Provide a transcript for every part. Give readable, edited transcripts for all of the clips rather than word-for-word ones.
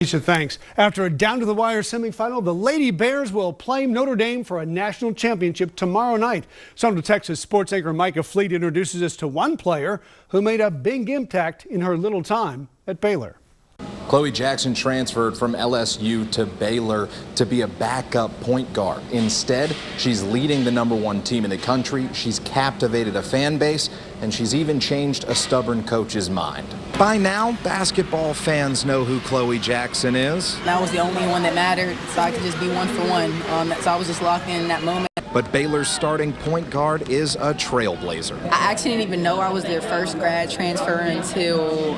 Thanks. After a down-to-the-wire semifinal, the Lady Bears will play Notre Dame for a national championship tomorrow night. Central Texas sports anchor Micah Fleet introduces us to one player who made a big impact in her little time at Baylor. Chloe Jackson transferred from LSU to Baylor to be a backup point guard. Instead, she's leading the #1 team in the country. She's captivated a fan base, and she's even changed a stubborn coach's mind. By now, basketball fans know who Chloe Jackson is. That was the only one that mattered, so I could just be one for one. So I was just locked in that moment. But Baylor's starting point guard is a trailblazer. I actually didn't even know I was their first grad transfer until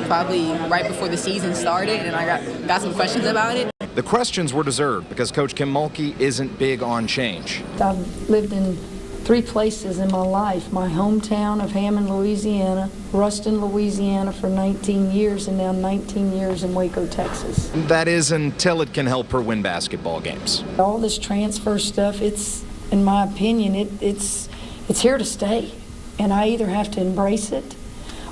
probably right before the season started, and I got some questions about it. The questions were deserved because Coach Kim Mulkey isn't big on change. I've lived in 3 places in my life: my hometown of Hammond, Louisiana, Ruston, Louisiana for 19 years, and now 19 years in Waco, Texas. That is until it can help her win basketball games. All this transfer stuff, it's, in my opinion, it's here to stay, and I either have to embrace it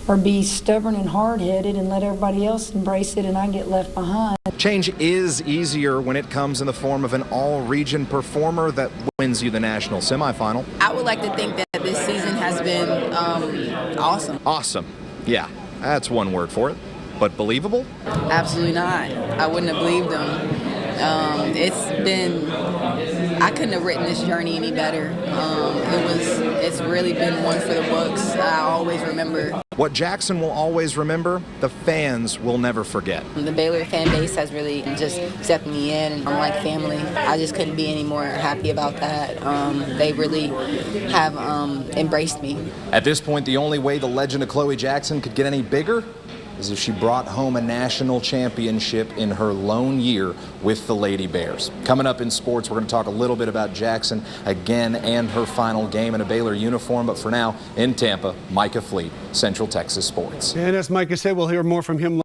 or be stubborn and hard-headed and let everybody else embrace it and I get left behind. Change is easier when it comes in the form of an all-region performer that wins you the national semifinal. I would like to think that this season has been awesome. Awesome. Yeah, that's one word for it. But believable? Absolutely not. I wouldn't have believed them. I couldn't have written this journey any better. It's really been one for the books. I always remember. What Jackson will always remember, the fans will never forget. The Baylor fan base has really just accepted me in, and I'm like family. I just couldn't be any more happy about that. They really have embraced me. At this point, the only way the legend of Chloe Jackson could get any bigger is if she brought home a national championship in her lone year with the Lady Bears. Coming up in sports, we're going to talk a little bit about Jackson again and her final game in a Baylor uniform. But for now, in Tampa, Micah Fleet, Central Texas Sports. And as Micah said, we'll hear more from him